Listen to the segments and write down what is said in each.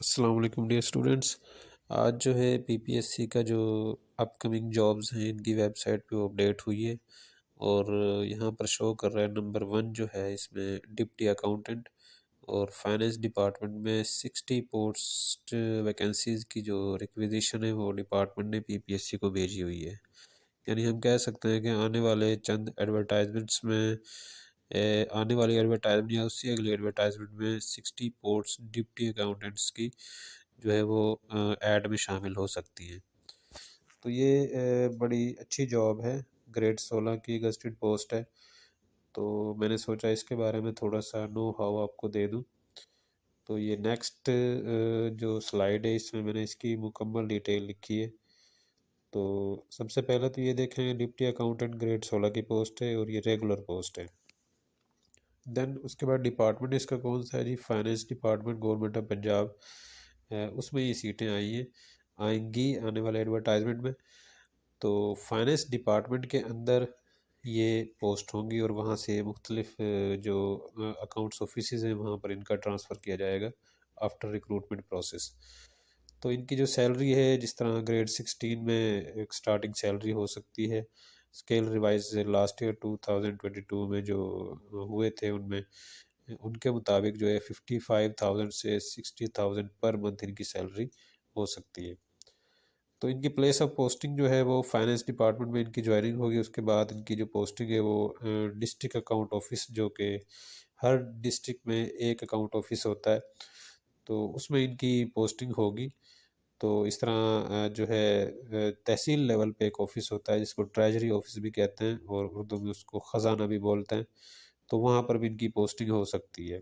अस्सलाम वालेकुम dear students. आज जो है पीपीएससी का जो अपकमिंग जॉब्स हैं इनकी वेबसाइट पे अपडेट हुई है और यहाँ पर शो कर रहा है नंबर 1 जो है इसमें डिप्टी अकाउंटेंट और फाइनेंस डिपार्टमेंट में 60 पोस्ट वैकेंसीज़ की जो रिक्वेजिशन है वो डिपार्टमेंट ने पीपीएससी को भेजी हुई है। यानी हम कह सकते हैं कि आने वाले चंद एडवर्टाइजमेंट्स में आने वाली एडवर्टाइजमेंट या उससे अगली एडवर्टाइजमेंट में 60 पोस्ट डिप्टी अकाउंटेंट्स की जो है वो ऐड में शामिल हो सकती है। तो ये बड़ी अच्छी जॉब है। ग्रेड 16 की गस्टेड पोस्ट है। तो मैंने सोचा इसके बारे में थोड़ा सा नो हाउ आपको दे दूं। तो ये नेक्स्ट जो स्लाइड है इसमें मैंने इसकी मुकम्मल डिटेल लिखी है। तो सबसे पहले तो ये देखें, डिप्टी अकाउंटेंट ग्रेड 16 की पोस्ट है और ये रेगुलर पोस्ट है। देन उसके बाद डिपार्टमेंट इसका कौन सा है जी? Finance department, government of Punjab. उसमें ये सीटें आएंगी आने वाले एडवर्टाइजमेंट में। तो फाइनेंस डिपार्टमेंट के अंदर ये पोस्ट होंगी और वहाँ से मुख्तलिफ जो अकाउंट्स ऑफिसेज हैं वहाँ पर इनका ट्रांसफ़र किया जाएगा आफ्टर रिक्रूटमेंट प्रोसेस। तो इनकी जो सैलरी है, जिस तरह ग्रेड 16 में एक स्टार्टिंग सैलरी हो सकती है, स्केल रिवाइज लास्ट ईयर 2022 में जो हुए थे उनमें उनके मुताबिक जो है 55,000 से 60,000 पर मंथ इनकी सैलरी हो सकती है। तो इनकी प्लेस ऑफ पोस्टिंग जो है वो फाइनेंस डिपार्टमेंट में इनकी ज्वाइनिंग होगी। उसके बाद इनकी जो पोस्टिंग है वो डिस्ट्रिक्ट अकाउंट ऑफिस, जो कि हर डिस्ट्रिक्ट में एक अकाउंट ऑफिस होता है, तो उसमें इनकी पोस्टिंग होगी। तो इस तरह जो है तहसील लेवल पे एक ऑफिस होता है जिसको ट्रेजरी ऑफिस भी कहते हैं और उर्दू में उसको ख़जाना भी बोलते हैं। तो वहाँ पर भी इनकी पोस्टिंग हो सकती है।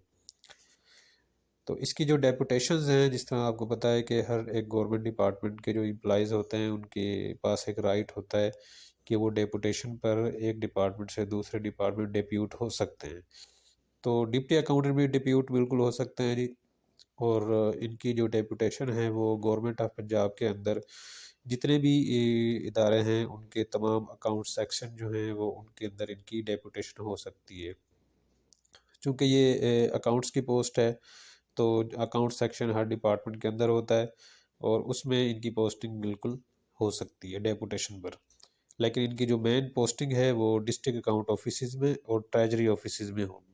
तो इसकी जो डेपुटेशंस हैं, जिस तरह आपको पता है कि हर एक गवर्नमेंट डिपार्टमेंट के जो एम्प्लॉइज़ होते हैं उनके पास एक राइट होता है कि वो डेपुटेशन पर एक डिपार्टमेंट से दूसरे डिपार्टमेंट डिप्यूट हो सकते हैं। तो डिप्टी अकाउंटेंट भी डिप्यूट बिल्कुल हो सकते हैं जी। और इनकी जो डेपुटेशन है वो गवर्नमेंट ऑफ पंजाब के अंदर जितने भी इदारे हैं उनके तमाम अकाउंट सेक्शन जो हैं वो उनके अंदर इनकी डेपुटेशन हो सकती है। चूँकि ये अकाउंट्स की पोस्ट है तो अकाउंट सेक्शन हर डिपार्टमेंट के अंदर होता है और उसमें इनकी पोस्टिंग बिल्कुल हो सकती है डेपुटेशन पर। लेकिन इनकी जो मेन पोस्टिंग है वो डिस्ट्रिक्ट अकाउंट ऑफिसेज में और ट्रेजरी ऑफिसेज में होगी।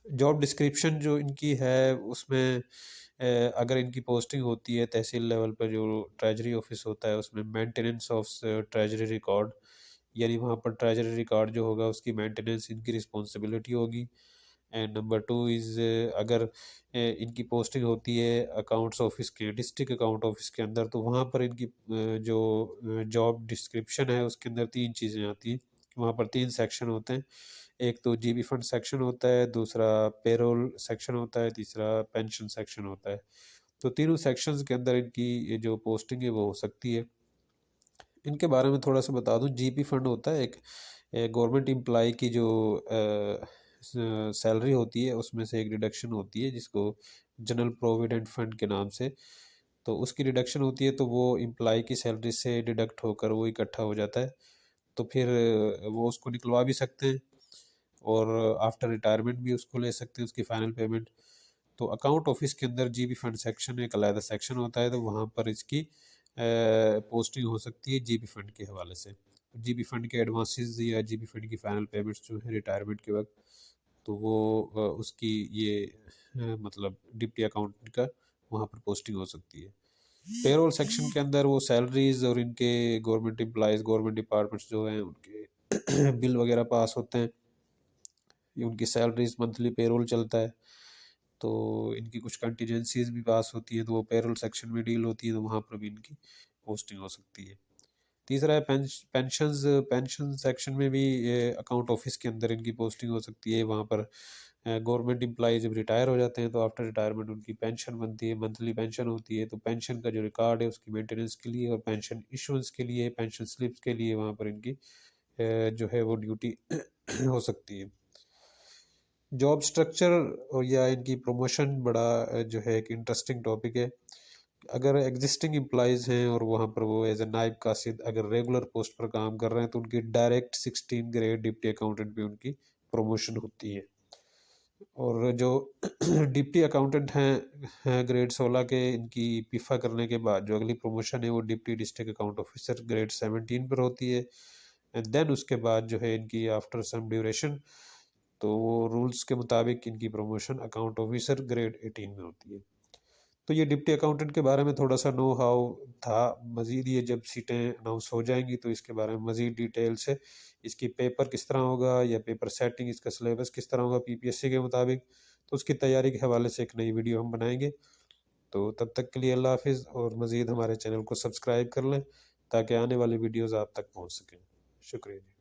जॉब डिस्क्रिप्शन जो इनकी है उसमें अगर इनकी पोस्टिंग होती है तहसील लेवल पर, जो ट्रेजरी ऑफिस होता है उसमें मेंटेनेंस ऑफ ट्रेजरी रिकॉर्ड, यानी वहाँ पर ट्रेजरी रिकॉर्ड जो होगा उसकी मेंटेनेंस इनकी रिस्पॉन्सिबिलिटी होगी। एंड नंबर 2 इज़ अगर इनकी पोस्टिंग होती है अकाउंट्स ऑफिस के, डिस्ट्रिक्ट अकाउंट ऑफिस के अंदर, तो वहाँ पर इनकी जो जॉब डिस्क्रिप्शन है उसके अंदर 3 चीज़ें आती हैं। वहाँ पर 3 सेक्शन होते हैं। एक तो जीबी फंड सेक्शन होता है, दूसरा पेरोल सेक्शन होता है, तीसरा पेंशन सेक्शन होता है। तो तीनों सेक्शंस के अंदर इनकी ये जो पोस्टिंग है वो हो सकती है। इनके बारे में थोड़ा सा बता दूं, जीपी फंड होता है एक गवर्नमेंट एम्प्लॉय की जो सैलरी होती है उसमें से एक डिडक्शन होती है जिसको जनरल प्रोविडेंट फंड के नाम से, तो उसकी डिडक्शन होती है। तो वो एम्प्लॉय की सैलरी से डिडक्ट होकर वो इकट्ठा हो जाता है। तो फिर वो उसको निकलवा भी सकते हैं और आफ्टर रिटायरमेंट भी उसको ले सकते हैं, उसकी फाइनल पेमेंट। तो अकाउंट ऑफिस के अंदर जीबी फंड सेक्शन एक अलग सेक्शन होता है, तो वहाँ पर इसकी पोस्टिंग हो सकती है जीबी फंड के हवाले से। जीबी फंड के एडवांसेस या जीबी फंड की फाइनल पेमेंट्स जो है रिटायरमेंट के वक्त, तो वो उसकी ये मतलब डिप्टी अकाउंटेंट का वहाँ पर पोस्टिंग हो सकती है। पेरोल सेक्शन के अंदर वो सैलरीज और इनके गवर्नमेंट एम्प्लॉयज़, गवर्नमेंट डिपार्टमेंट्स जो हैं उनके बिल वगैरह पास होते हैं, ये उनकी सैलरीज मंथली पेरोल चलता है। तो इनकी कुछ कंटीजेंसीज भी पास होती है, तो वो पेरोल सेक्शन में डील होती है, तो वहाँ पर भी इनकी पोस्टिंग हो सकती है। तीसरा है पेंशंस। पेंशन सेक्शन में भी अकाउंट ऑफिस के अंदर इनकी पोस्टिंग हो सकती है। वहाँ पर गवर्नमेंट एम्प्लॉय जब रिटायर हो जाते हैं तो आफ्टर रिटायरमेंट उनकी पेंशन बनती है, मंथली पेंशन होती है। तो पेंशन का जो रिकॉर्ड है उसकी मेंटेनेंस के लिए और पेंशन इशुएंस के लिए, पेंशन स्लिप्स के लिए वहाँ पर इनकी जो है वो ड्यूटी हो सकती है। जॉब स्ट्रक्चर या इनकी प्रमोशन बड़ा जो है एक इंटरेस्टिंग टॉपिक है। अगर एग्जिस्टिंग एम्प्लॉयज़ हैं और वहाँ पर वो एज ए नायब कासिद अगर रेगुलर पोस्ट पर काम कर रहे हैं तो उनकी डायरेक्ट 16 ग्रेड डिप्टी अकाउंटेंट पे उनकी प्रमोशन होती है। और जो डिप्टी अकाउंटेंट हैं ग्रेड 16 के, इनकी पिफा करने के बाद जो अगली प्रमोशन है वो deputy district account officer grade 17 पर होती है। एंड देन उसके बाद जो है इनकी आफ्टर सम ड्यूरेशन, तो वो रूल्स के मुताबिक इनकी प्रमोशन अकाउंट ऑफिसर ग्रेड 18 में होती है। तो ये डिप्टी अकाउंटेंट के बारे में थोड़ा सा नो हाउ था। मज़ीद ये जब सीटें अनाउंस हो जाएंगी तो इसके बारे में मज़ीद डिटेल से, इसकी पेपर किस तरह होगा या पेपर सेटिंग, इसका सिलेबस किस तरह होगा पीपीएससी के मुताबिक, तो उसकी तैयारी के हवाले से एक नई वीडियो हम बनाएंगे। तो तब तक के लिए अल्लाह हाफिज़, और मज़ीद हमारे चैनल को सब्सक्राइब कर लें ताकि आने वाली वीडियोज़ आप तक पहुँच सकें। शुक्रिया जी।